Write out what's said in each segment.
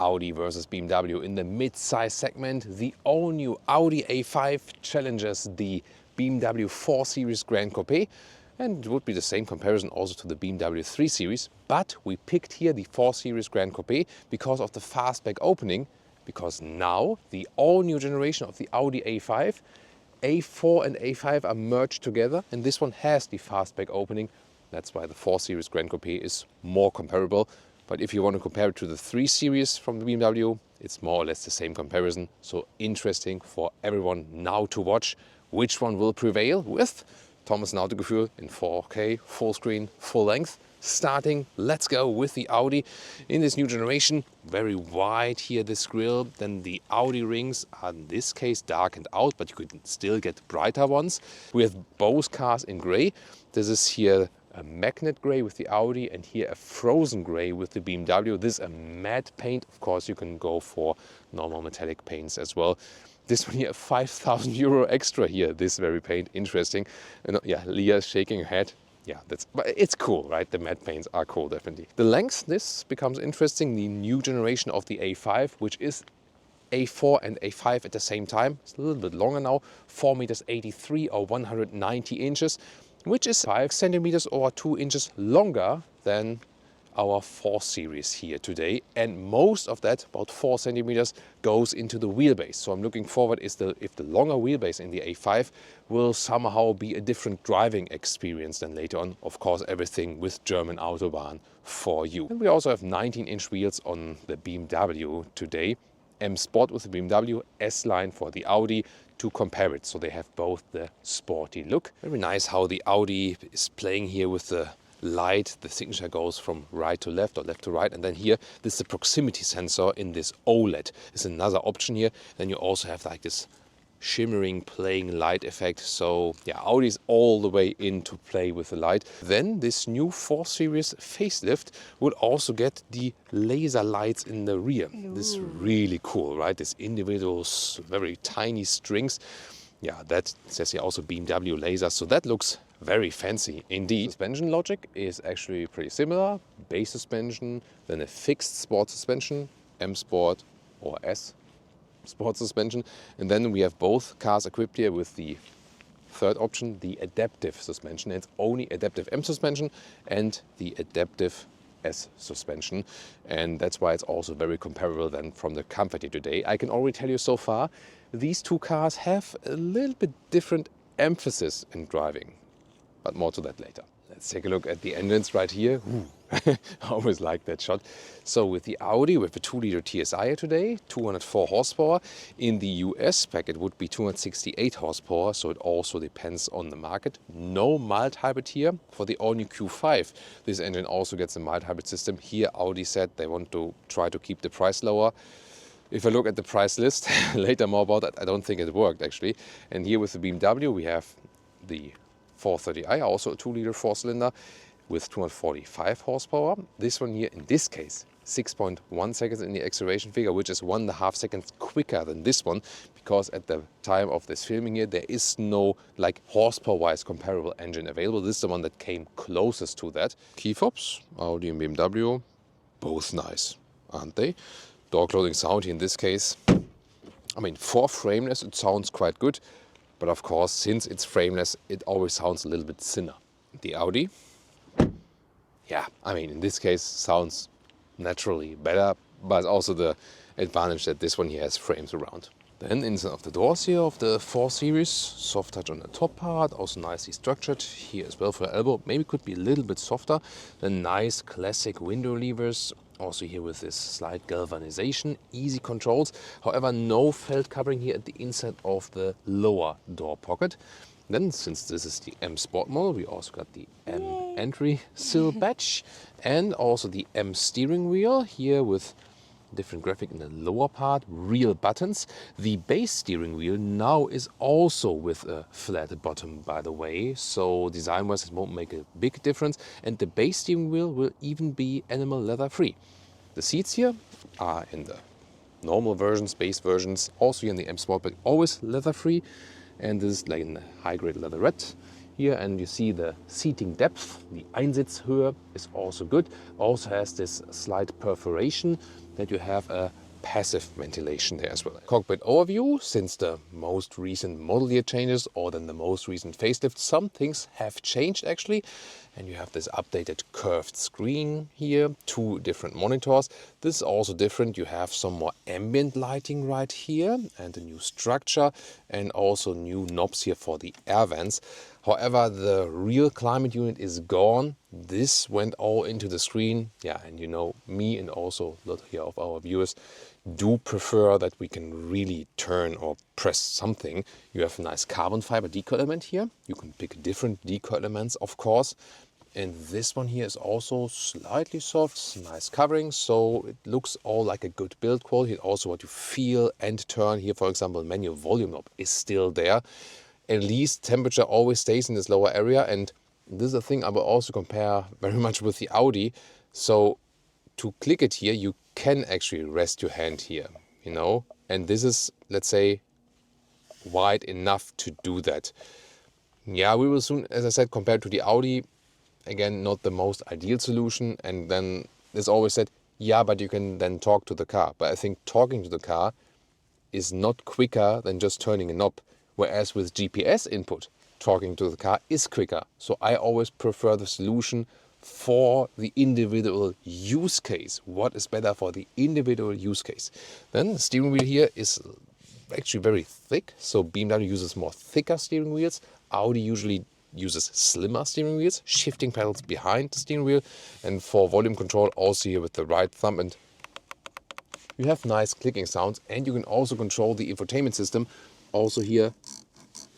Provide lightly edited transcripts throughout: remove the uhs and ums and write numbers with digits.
Audi versus BMW. In the mid-size segment, the all-new Audi A5 challenges the BMW 4 Series Gran Coupe, and it would be the same comparison also to the BMW 3 Series, but we picked here the 4 Series Gran Coupe because of the fastback opening, because now the all-new generation of the Audi A5, A4 and A5 are merged together, and this one has the fastback opening. That's why the 4 Series Gran Coupe is more comparable. But if you want to compare it to the 3 Series from the BMW, it's more or less the same comparison. So interesting for everyone now to watch which one will prevail with Thomas Autogefühl in 4K, full screen, full length. Starting, let's go with the Audi in this new generation. Very wide here, this grille. Then the Audi rings are in this case darkened out, but you could still get brighter ones. We have both cars in gray. This is here a magnet grey with the Audi, and here a frozen grey with the BMW. This is a matte paint. Of course, you can go for normal metallic paints as well. This one here, 5,000 euro extra here, this very paint. Interesting. And yeah, Leah's shaking her head. Yeah, but it's cool, right? The matte paints are cool, definitely. The length, this becomes interesting. The new generation of the A5, which is A4 and A5 at the same time. It's a little bit longer now, 4 meters 83 or 190 inches, which is 5 centimeters or 2 inches longer than our 4 Series here today. And most of that, about 4 centimeters, goes into the wheelbase. So I'm looking forward if the longer wheelbase in the A5 will somehow be a different driving experience than later on. Of course, everything with German Autobahn for you. And we also have 19-inch wheels on the BMW today. M Sport with the BMW, S-Line for the Audi, to compare it. So they have both the sporty look. Very nice how the Audi is playing here with the light. The signature goes from right to left or left to right, and then here this is the proximity sensor in this OLED. Is another option here. Then you also have like this shimmering playing light effect. So yeah, Audi is all the way in to play with the light. Then this new 4 Series facelift would also get the laser lights in the rear. Ooh. This is really cool, right? This individual very tiny strings. Yeah, that says here also BMW laser, so that looks very fancy indeed. Suspension logic is actually pretty similar. Base suspension, then a fixed sport suspension, M Sport or S Sport suspension. And then we have both cars equipped here with the third option, the adaptive suspension. It's only adaptive M suspension and the adaptive S suspension, and that's why it's also very comparable then from the comfort here today. I can already tell you so far, these two cars have a little bit different emphasis in driving, but more to that later. Let's take a look at the engines right here. I always like that shot. So with the Audi, we have a 2-liter TSI here today, 204 horsepower. In the US spec, it would be 268 horsepower, so it also depends on the market. No mild hybrid here. For the all-new Q5, this engine also gets a mild hybrid system. Here, Audi said they want to try to keep the price lower. If I look at the price list, later more about that, I don't think it worked actually. And here with the BMW, we have the 430i, also a 2-liter 4-cylinder with 245 horsepower. This one here, in this case, 6.1 seconds in the acceleration figure, which is 1.5 seconds quicker than this one, because at the time of this filming here, there is no like horsepower-wise comparable engine available. This is the one that came closest to that. Key fobs, Audi and BMW, both nice, aren't they? Door closing sound here in this case, I mean, for frameless, it sounds quite good. But of course, since it's frameless, it always sounds a little bit thinner. The Audi, yeah, I mean, in this case, sounds naturally better, but also the advantage that this one here has frames around. Then inside of the doors here of the 4 Series, soft touch on the top part, also nicely structured here as well for the elbow. Maybe could be a little bit softer. Then nice classic window levers. Also here with this slight galvanization, easy controls. However, no felt covering here at the inside of the lower door pocket. Then, since this is the M Sport model, we also got the M entry sill badge and also the M steering wheel here with different graphic in the lower part, real buttons. The base steering wheel now is also with a flat bottom, by the way, so design-wise it won't make a big difference, and the base steering wheel will even be animal leather free. The seats here are in the normal versions, base versions, also here in the M Sport, but always leather free, and this is like in the high-grade leatherette here, and you see the seating depth. The Einsitzhöhe is also good, also has this slight perforation that you have a passive ventilation there as well. Cockpit overview, since the most recent model year changes or then the most recent facelift, some things have changed actually. And you have this updated curved screen here, 2 different monitors. This is also different. You have some more ambient lighting right here and a new structure and also new knobs here for the air vents. However, the real climate unit is gone. This went all into the screen. Yeah, and you know, me and also a lot here of our viewers do prefer that we can really turn or press something. You have a nice carbon fiber deco element here. You can pick different deco elements, of course. And this one here is also slightly soft, nice covering, so it looks all like a good build quality. Also what you feel and turn here, for example, manual volume knob is still there. At least temperature always stays in this lower area, and this is a thing I will also compare very much with the Audi. So to click it here, you can actually rest your hand here, you know, and this is, let's say, wide enough to do that. Yeah, we will soon, as I said, compared to the Audi, again, not the most ideal solution. And then there's always said, yeah, but you can then talk to the car. But I think talking to the car is not quicker than just turning a knob. Whereas with GPS input, talking to the car is quicker. So I always prefer the solution for the individual use case. What is better for the individual use case? Then the steering wheel here is actually very thick. So BMW uses more thicker steering wheels. Audi usually uses slimmer steering wheels, shifting pedals behind the steering wheel, and for volume control also here with the right thumb, and you have nice clicking sounds, and you can also control the infotainment system also here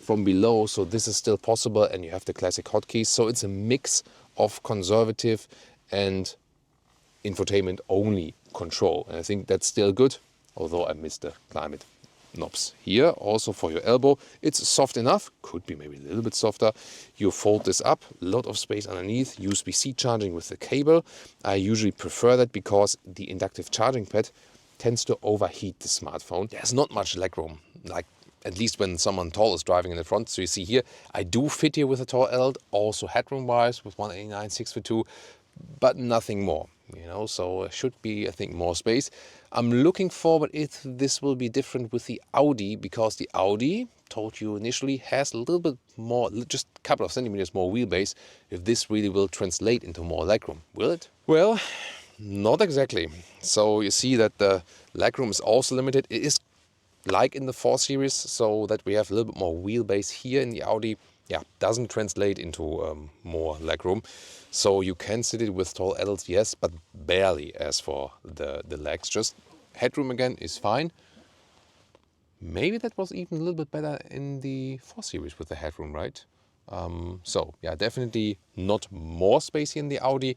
from below. So this is still possible, and you have the classic hotkeys. So it's a mix of conservative and infotainment only control, and I think that's still good, although I miss the climate knobs here. Also for your elbow, it's soft enough, could be maybe a little bit softer. You fold this up, a lot of space underneath, USB-C charging with the cable. I usually prefer that because the inductive charging pad tends to overheat the smartphone. There's not much legroom, like at least when someone tall is driving in the front. So you see here, I do fit here with a tall adult, also headroom wise with 189, 6'2", but nothing more, you know, so should be, I think, more space. I'm looking forward if this will be different with the Audi, because the Audi, told you initially, has a little bit more, just a couple of centimeters more wheelbase. If this really will translate into more legroom, will it? Well, not exactly. So you see that the legroom is also limited. It is like in the 4 Series, so that we have a little bit more wheelbase here in the Audi. Yeah, doesn't translate into more legroom. So you can sit it with tall adults, yes, but barely as for the legs. Just headroom again is fine. Maybe that was even a little bit better in the 4 Series with the headroom, right? So yeah, definitely not more space here in the Audi,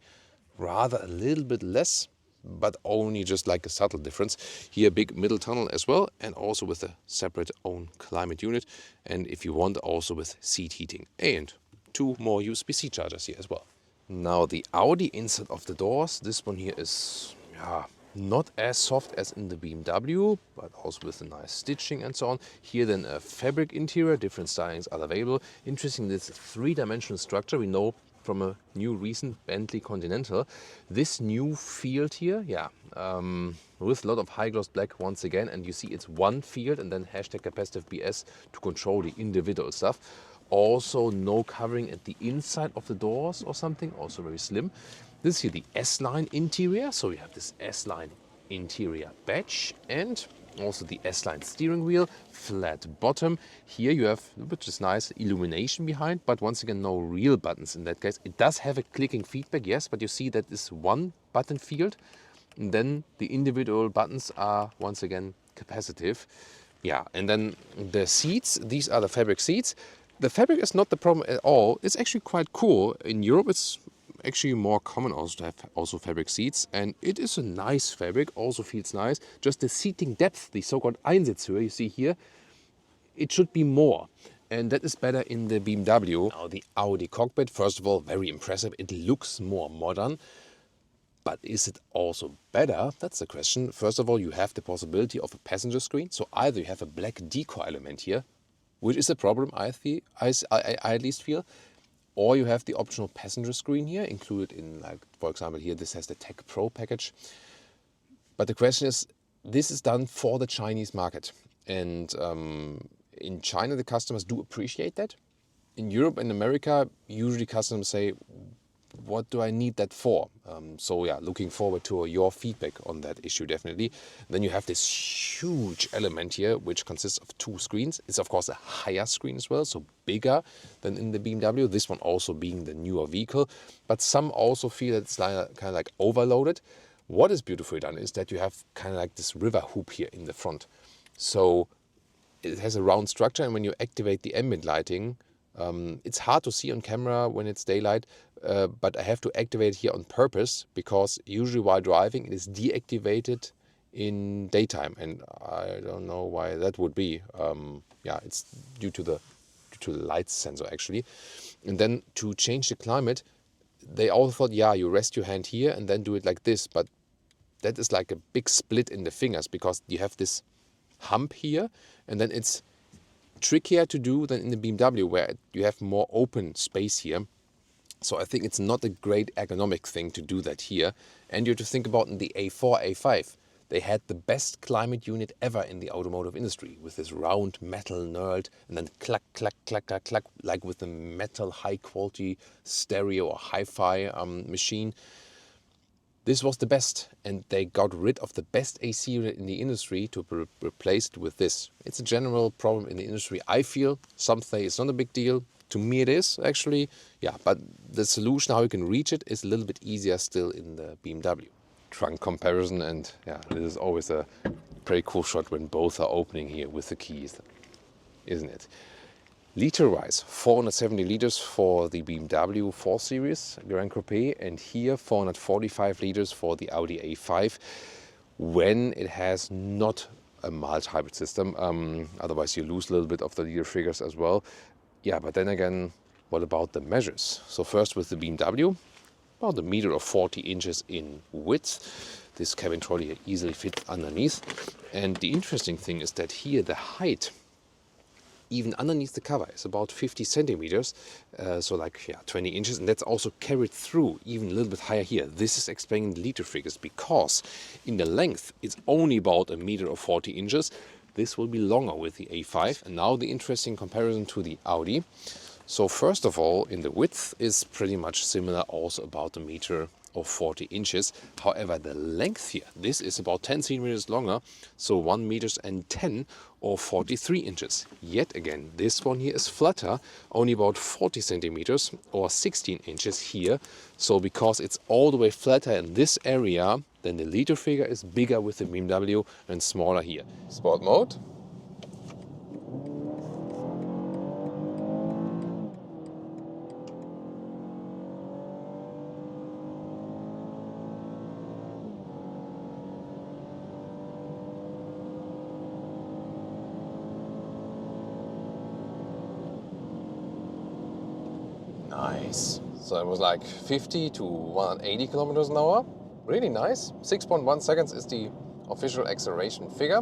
rather a little bit less, but only just like a subtle difference. Here, big middle tunnel as well, and also with a separate own climate unit. And if you want, also with seat heating, and 2 more USB-C chargers here as well. Now the Audi inside of the doors, this one here is not as soft as in the BMW, but also with a nice stitching and so on. Here then a fabric interior, different stylings are available. Interesting, this 3-dimensional structure we know from a new recent Bentley Continental. This new field here, with a lot of high gloss black once again, and you see it's one field and then hashtag capacitive BS to control the individual stuff. Also no covering at the inside of the doors or something, also very slim. This is here the S-Line interior, so we have this S-Line interior badge, and also the S-Line steering wheel, flat bottom. Here you have, which is nice, illumination behind, but once again no real buttons in that case. It does have a clicking feedback, yes, but you see that is one button field, and then the individual buttons are once again capacitive. Yeah, and then the seats, these are the fabric seats. The fabric is not the problem at all. It's actually quite cool. In Europe it's actually more common also to have also fabric seats, and it is a nice fabric, also feels nice. Just the seating depth, the so-called Einsitzhöhe you see here, it should be more, and that is better in the BMW. Now the Audi cockpit, first of all, very impressive. It looks more modern, but is it also better? That's the question. First of all, you have the possibility of a passenger screen, so either you have a black deco element here, which is a problem I at least feel, or you have the optional passenger screen here included in, like, for example, here this has the Tech Pro package. But the question is, this is done for the Chinese market. And in China, the customers do appreciate that. In Europe and America, usually customers say, what do I need that for? So yeah, looking forward to your feedback on that issue, definitely. Then you have this huge element here, which consists of 2 screens. It's of course a higher screen as well, so bigger than in the BMW. This one also being the newer vehicle. But some also feel that it's kind of like overloaded. What is beautifully done is that you have kind of like this river hoop here in the front. So it has a round structure, and when you activate the ambient lighting, it's hard to see on camera when it's daylight, but I have to activate it here on purpose, because usually while driving it is deactivated in daytime, and I don't know why that would be. Yeah, it's due to the light sensor actually. And then to change the climate, they all thought, yeah, you rest your hand here and then do it like this, but that is like a big split in the fingers, because you have this hump here, and then it's trickier to do than in the BMW, where you have more open space here. So I think it's not a great ergonomic thing to do that here. And you have to think about in the A4, A5, they had the best climate unit ever in the automotive industry, with this round metal knurled and then clack, clack, clack, clack, clack, like with the metal high quality stereo or hi-fi machine. This was the best, and they got rid of the best AC unit in the industry to be replaced with this. It's a general problem in the industry. I feel some say it's not a big deal. To me it is, actually. Yeah, but the solution, how you can reach it, is a little bit easier still in the BMW. Trunk comparison, and yeah, this is always a pretty cool shot when both are opening here with the keys, isn't it? Liter-wise, 470 liters for the BMW 4 Series Gran Coupe, and here 445 liters for the Audi A5, when it has not a mild hybrid system. Otherwise you lose a little bit of the liter figures as well. Yeah, but then again, what about the measures? So first with the BMW, about 1.40 meters in width. This cabin trolley easily fits underneath. And the interesting thing is that here the height, even underneath the cover, is about 50 centimeters, so like 20 inches, and that's also carried through even a little bit higher here. This is explaining the liter figures, because in the length it's only about 1.40 meters. This will be longer with the A5. And now the interesting comparison to the Audi. So first of all, in the width is pretty much similar, also about 1.40 meters. However, the length here, this is about 10 centimeters longer, so 1.10 meters or 43 inches. Yet again, this one here is flatter, only about 40 centimeters or 16 inches here. So because it's all the way flatter in this area, then the liter figure is bigger with the BMW and smaller here. Sport mode. Nice. So it was like 50 to 180 kilometers an hour. Really nice. 6.1 seconds is the official acceleration figure.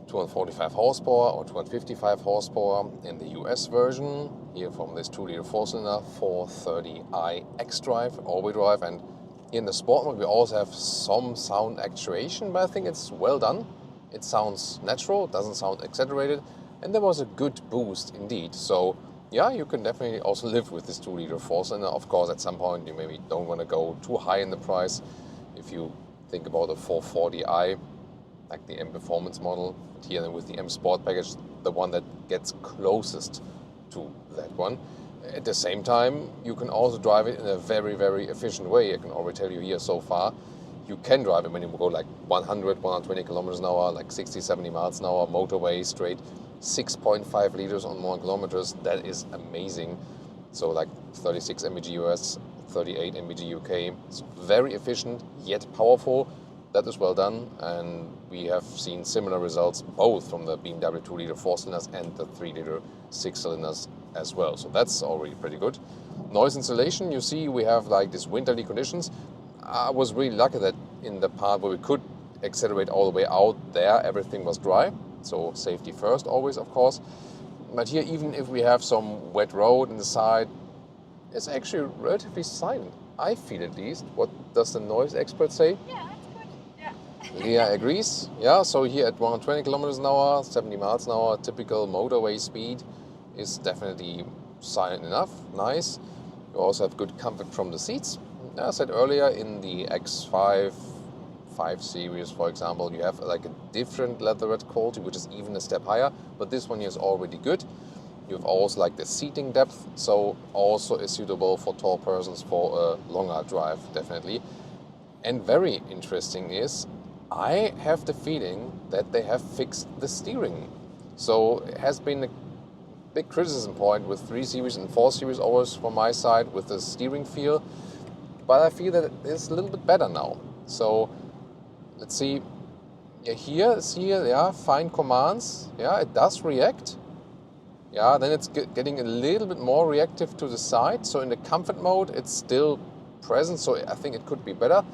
245 horsepower or 255 horsepower in the US version. Here from this 2-liter 4-cylinder 430i xDrive, all-wheel drive. And in the sport mode we also have some sound actuation, but I think it's well done. It sounds natural, doesn't sound exaggerated, and there was a good boost indeed. So yeah, you can definitely also live with this 2-liter 4-cylinder. Of course, at some point you maybe don't want to go too high in the price. If you think about a 440i, like the M Performance model, here with the M Sport package, the one that gets closest to that one. At the same time, you can also drive it in a very, very efficient way. I can already tell you here so far, you can drive it when you go like 100, 120 kilometers an hour, like 60, 70 miles an hour, motorway straight. 6.5 liters on 1 kilometers, that is amazing. So like 36 mpg US, 38 mpg UK. It's very efficient yet powerful. That is well done, and we have seen similar results both from the BMW 2-liter 4-cylinders and the 3-liter 6-cylinders as well. So that's already pretty good. Noise insulation, you see we have like these winterly conditions. I was really lucky that in the part where we could accelerate all the way out there, everything was dry. So safety first always, of course. But here, even if we have some wet road in the side, it's actually relatively silent. I feel at least. What does the noise expert say? Yeah, that's good. Yeah. Leah agrees. Yeah, so here at 120 kilometers an hour, 70 miles an hour, typical motorway speed is definitely silent enough, nice. You also have good comfort from the seats. As I said earlier, in the X5 5 Series, for example, you have like a different leatherette quality, which is even a step higher, but this one here is already good. You have also like the seating depth, so also is suitable for tall persons for a longer drive, definitely. And very interesting is, I have the feeling that they have fixed the steering. So it has been a big criticism point with 3 Series and 4 Series always from my side with the steering feel, but I feel that it is a little bit better now. So let's see. Yeah, here, yeah, fine commands. Yeah, it does react. Yeah, then it's getting a little bit more reactive to the side. So in the comfort mode, it's still present. So I think it could be better.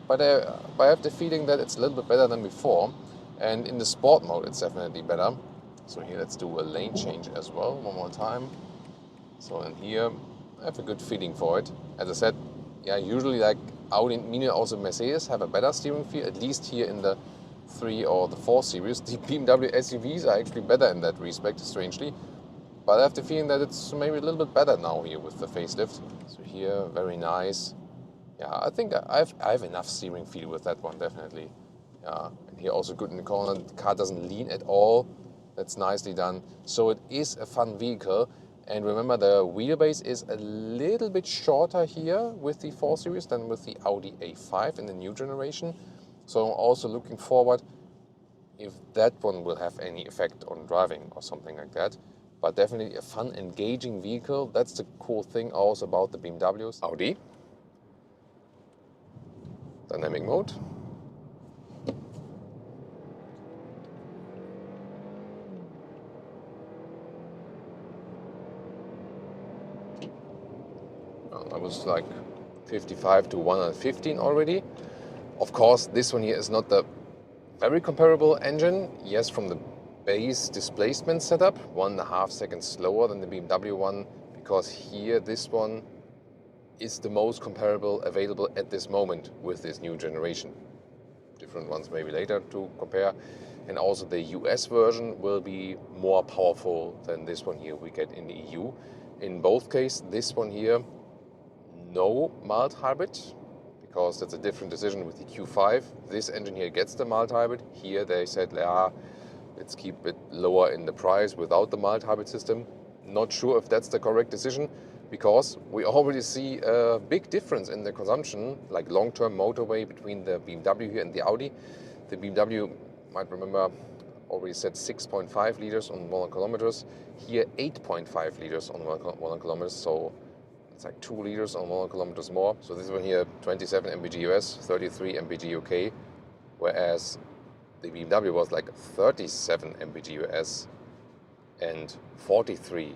But I have the feeling that it's a little bit better than before. And in the sport mode, it's definitely better. So here, let's do a lane change as well, one more time. So in here, I have a good feeling for it. As I said, yeah, usually like Audi, meaning also Mercedes, have a better steering feel, at least here in the 3 or the 4 Series. The BMW SUVs are actually better in that respect, strangely. But I have the feeling that it's maybe a little bit better now here with the facelift. So here, very nice. Yeah, I think I have enough steering feel with that one, definitely. Yeah, and here also good in the corner. The car doesn't lean at all. That's nicely done. So it is a fun vehicle. And remember, the wheelbase is a little bit shorter here with the 4 Series than with the Audi A5 in the new generation. So I'm also looking forward if that one will have any effect on driving or something like that. But definitely a fun, engaging vehicle. That's the cool thing also about the BMWs. Audi. Dynamic mode. Well, I was like 55 to 115 already. Of course, this one here is not the very comparable engine. Yes, from the base displacement setup, 1.5 seconds slower than the BMW one, because here this one is the most comparable available at this moment with this new generation. Different ones maybe later to compare. And also the US version will be more powerful than this one here we get in the EU. In both cases, this one here, no mild hybrid, because that's a different decision with the Q5. This engine here gets the mild hybrid. Here they said, let's keep it lower in the price without the mild hybrid system. Not sure if that's the correct decision, because we already see a big difference in the consumption, like long-term motorway between the BMW here and the Audi. The BMW, might remember, already said 6.5 liters on 100 kilometers. Here 8.5 liters on 100 kilometers, so it's like 2 liters on 100 kilometers more. So this one here, 27 mpg US, 33 mpg UK, whereas the BMW was like 37 mpg US and 43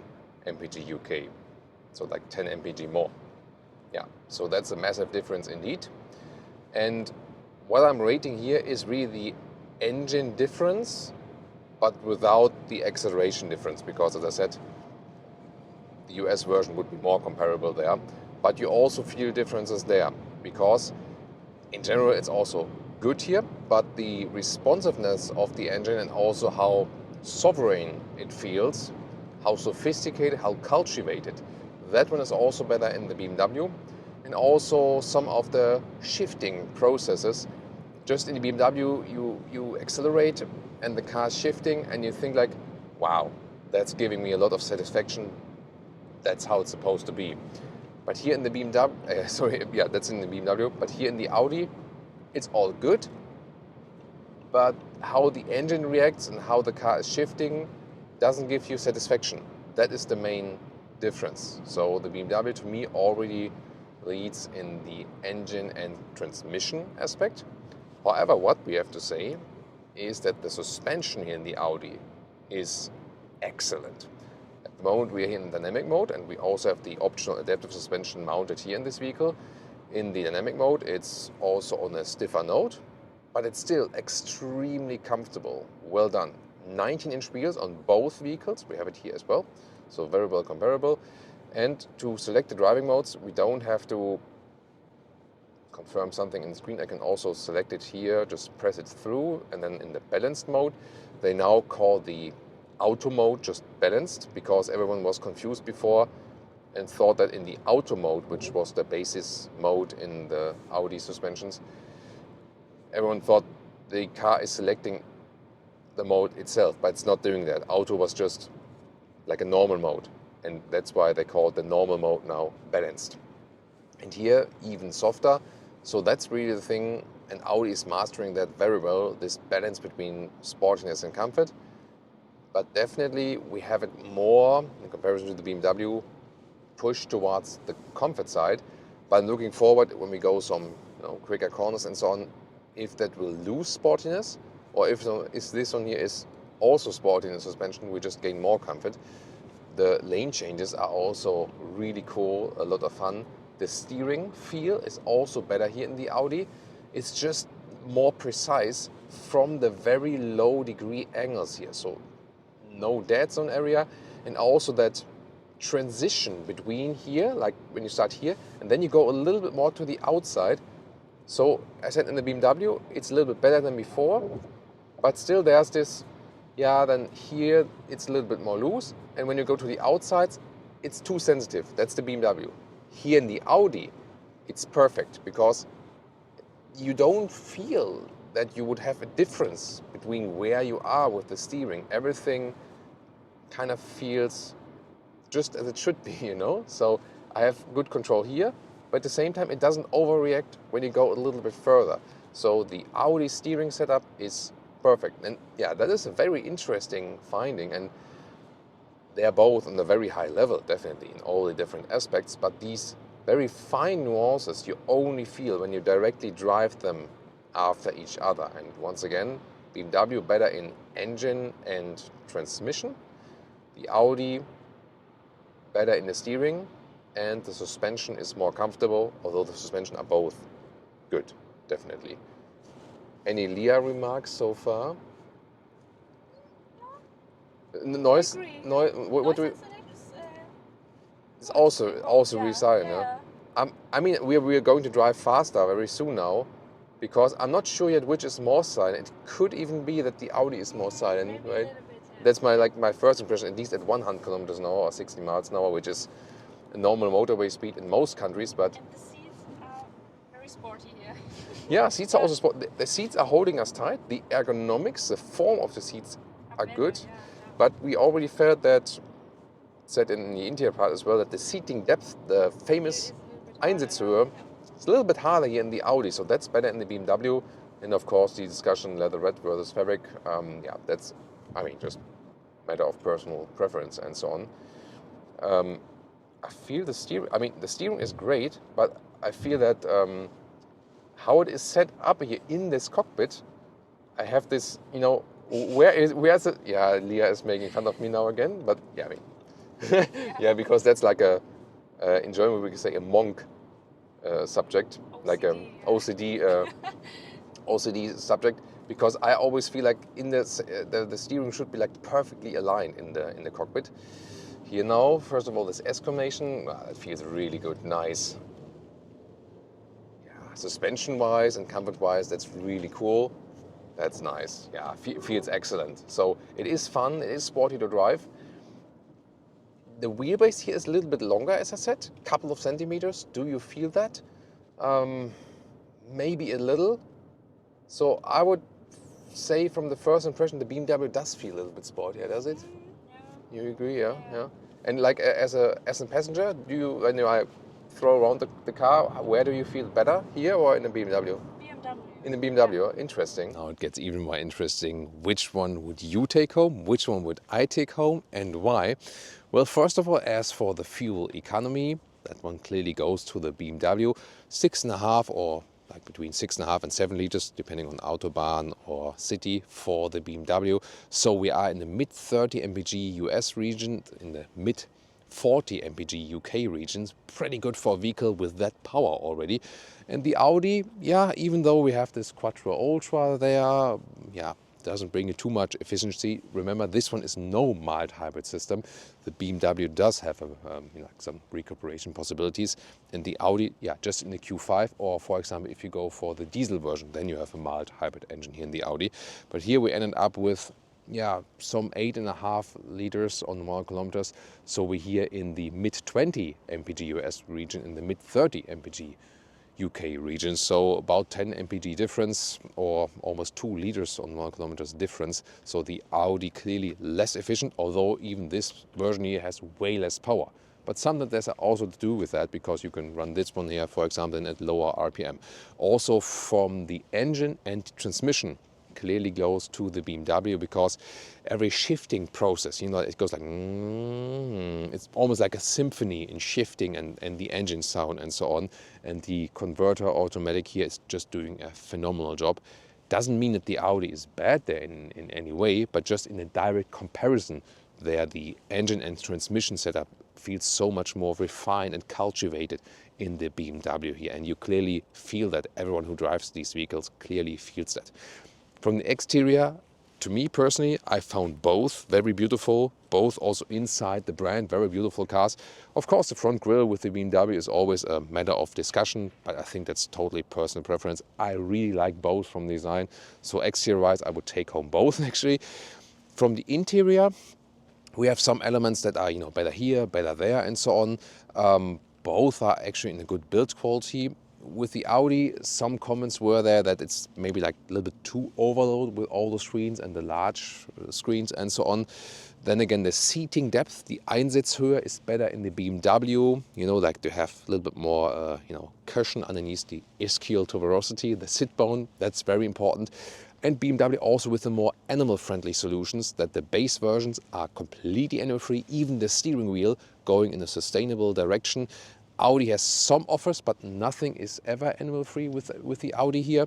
mpg UK. So like 10 mpg more. Yeah, so that's a massive difference indeed. And what I'm rating here is really the engine difference, but without the acceleration difference, because as I said, the US version would be more comparable there. But you also feel differences there, because in general it's also good here, but the responsiveness of the engine and also how sovereign it feels, how sophisticated, how cultivated, that one is also better in the BMW. And also some of the shifting processes. Just in the BMW, you accelerate and the car's shifting and you think like, wow, that's giving me a lot of satisfaction. That's how it's supposed to be. But here in the BMW, that's in the BMW, but here in the Audi, it's all good. But how the engine reacts and how the car is shifting doesn't give you satisfaction. That is the main difference. So the BMW to me already leads in the engine and transmission aspect. However, what we have to say is that the suspension here in the Audi is excellent. At the moment we are here in dynamic mode, and we also have the optional adaptive suspension mounted here in this vehicle. In the dynamic mode it's also on a stiffer note, but it's still extremely comfortable. Well done. 19-inch wheels on both vehicles, we have it here as well, so very well comparable. And to select the driving modes, we don't have to confirm something in the screen, I can also select it here, just press it through, and then in the balanced mode, they now call the auto mode just balanced, because everyone was confused before and thought that in the auto mode, which was the basis mode in the Audi suspensions, everyone thought the car is selecting the mode itself, but it's not doing that. Auto was just like a normal mode, and that's why they call the normal mode now balanced. And here, even softer. So that's really the thing, and Audi is mastering that very well, this balance between sportiness and comfort. But definitely we have it more, in comparison to the BMW, pushed towards the comfort side. But looking forward, when we go some quicker corners and so on, if that will lose sportiness, or if this one here is also sporty in the suspension, we just gain more comfort. The lane changes are also really cool, a lot of fun. The steering feel is also better here in the Audi. It's just more precise from the very low degree angles here. So no dead zone area, and also that transition between here, like when you start here, and then you go a little bit more to the outside. So as I said, in the BMW, it's a little bit better than before, but still there's this, then here it's a little bit more loose, and when you go to the outsides, it's too sensitive. That's the BMW. Here in the Audi, it's perfect, because you don't feel that you would have a difference between where you are with the steering. Everything kind of feels just as it should be, So I have good control here, but at the same time, it doesn't overreact when you go a little bit further. So the Audi steering setup is perfect. And that is a very interesting finding. And they are both on a very high level, definitely, in all the different aspects. But these very fine nuances you only feel when you directly drive them after each other. And once again, BMW better in engine and transmission. The Audi better in the steering, and the suspension is more comfortable, although the suspension are both good, definitely. Any Leah remarks so far? Noise? What do we? It's also really silent. I mean, we are going to drive faster very soon now, because I'm not sure yet which is more silent. It could even be that the Audi is more silent, right? That's my first impression, at least at 100 kilometers an hour or 60 miles an hour, which is a normal motorway speed in most countries. But and the seats are very sporty here. Yeah, seats are also sporty. The seats are holding us tight. The ergonomics, the form of the seats are good. But we already felt that, said in the interior part as well, that the seating depth, the famous Einsitzhöhe, it's a little bit harder here in the Audi. So that's better in the BMW. And of course, the discussion leatherette versus fabric, that's, just matter of personal preference and so on. I feel the steering, the steering is great, but I feel that how it is set up here in this cockpit, I have this, where's it? Yeah, Leah is making fun of me now again, but because that's like in German we can say a monk subject, OCD, like OCD, OCD subject. Because I always feel like in the steering should be like perfectly aligned in the cockpit. Here now, first of all, this exclamation, it feels really good, nice. Suspension-wise and comfort-wise, that's really cool. That's nice. Feels excellent. So it is fun, it is sporty to drive. The wheelbase here is a little bit longer, as I said, couple of centimeters. Do you feel that? Maybe a little. So I would say from the first impression, the BMW does feel a little bit sportier, does it? Yeah. You agree, yeah? And like as a passenger, when I throw around the car, where do you feel better, here or in the BMW? BMW. In the BMW, interesting. Now it gets even more interesting. Which one would you take home? Which one would I take home, and why? Well, first of all, as for the fuel economy, that one clearly goes to the BMW. 6.5 or like between 6.5 and 7 liters, depending on Autobahn or city, for the BMW. So we are in the mid 30 mpg US region, in the mid 40 mpg UK regions. Pretty good for a vehicle with that power already. And the Audi, even though we have this Quattro Ultra there, doesn't bring you too much efficiency. Remember, this one is no mild hybrid system. The BMW does have some recuperation possibilities. And the Audi, just in the Q5, or for example, if you go for the diesel version, then you have a mild hybrid engine here in the Audi. But here we ended up with some 8.5 liters on 1 kilometers. So we're here in the mid 20 mpg US region, in the mid 30 mpg UK region. So about 10 mpg difference, or almost 2 liters on 1 kilometers difference. So the Audi clearly less efficient, although even this version here has way less power. But sometimes there's also to do with that, because you can run this one here, for example, at lower RPM. Also from the engine and transmission, clearly goes to the BMW, because every shifting process, it goes like, it's almost like a symphony in shifting and the engine sound and so on. And the converter automatic here is just doing a phenomenal job. Doesn't mean that the Audi is bad there in any way, but just in a direct comparison there, the engine and transmission setup feels so much more refined and cultivated in the BMW here. And you clearly feel that. Everyone who drives these vehicles clearly feels that. From the exterior, to me personally, I found both very beautiful, both also inside the brand, very beautiful cars. Of course, the front grille with the BMW is always a matter of discussion, but I think that's totally personal preference. I really like both from design. So exterior-wise, I would take home both actually. From the interior, we have some elements that are, better here, better there, and so on. Both are actually in a good build quality. With the Audi, some comments were there that it's maybe like a little bit too overloaded with all the screens and the large screens and so on. Then again, the seating depth, the Einsitzhöhe is better in the BMW. Like to have a little bit more, cushion underneath the ischial tuberosity, the sit bone. That's very important. And BMW also with the more animal-friendly solutions, that the base versions are completely animal-free, even the steering wheel going in a sustainable direction. Audi has some offers, but nothing is ever animal-free with the Audi here.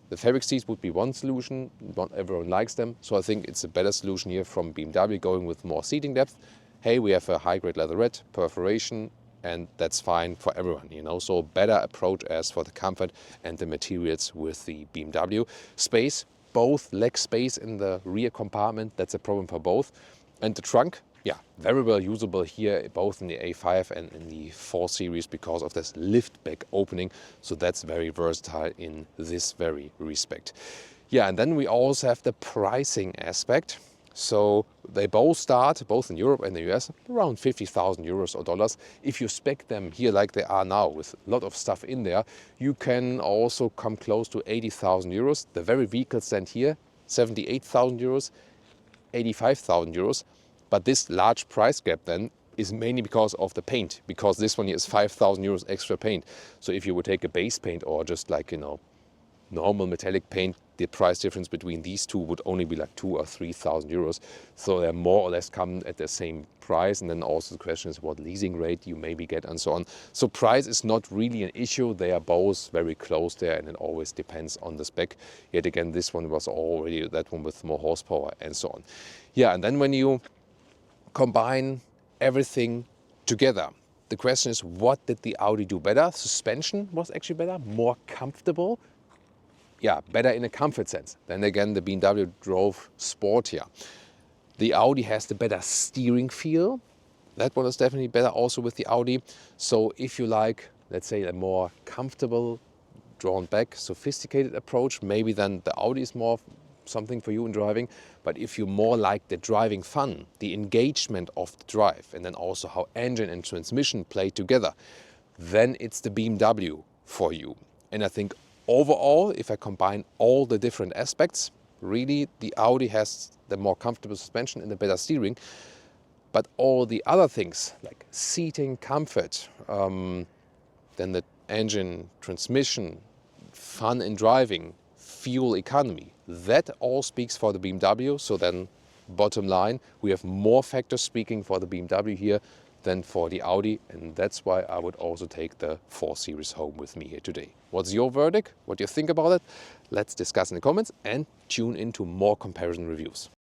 The fabric seats would be one solution. Not everyone likes them, so I think it's a better solution here from BMW, going with more seating depth. Hey, we have a high-grade leatherette, perforation, and that's fine for everyone, So better approach as for the comfort and the materials with the BMW. Space, both leg space in the rear compartment, that's a problem for both. And the trunk, very well usable here, both in the A5 and in the 4 Series, because of this lift back opening. So that's very versatile in this very respect. And then we also have the pricing aspect. So they both start, both in Europe and the US, around 50,000 euros or dollars. If you spec them here like they are now, with a lot of stuff in there, you can also come close to 80,000 euros. The very vehicle stand here, 78,000 euros, 85,000 euros. But this large price gap then is mainly because of the paint, because this one here is 5,000 euros extra paint. So if you would take a base paint or just like, normal metallic paint, the price difference between these two would only be like 2,000 or 3,000 euros. So they more or less come at the same price. And then also the question is what leasing rate you maybe get and so on. So price is not really an issue. They are both very close there, and it always depends on the spec. Yet again, this one was already that one with more horsepower and so on. And then when you combine everything together, the question is, what did the Audi do better? Suspension was actually better, more comfortable. Better in a comfort sense. Then again, the BMW drove sportier. The Audi has the better steering feel. That one is definitely better also with the Audi. So if you like, let's say, a more comfortable, drawn back, sophisticated approach, maybe then the Audi is more something for you in driving. But if you more like the driving fun, the engagement of the drive, and then also how engine and transmission play together, then it's the BMW for you. And I think overall, if I combine all the different aspects, really the Audi has the more comfortable suspension and the better steering. But all the other things like seating comfort, then the engine, transmission, fun in driving, fuel economy, that all speaks for the BMW. So then bottom line, we have more factors speaking for the BMW here than for the Audi, and that's why I would also take the 4 Series home with me here today. What's your verdict? What do you think about it? Let's discuss in the comments and tune into more comparison reviews.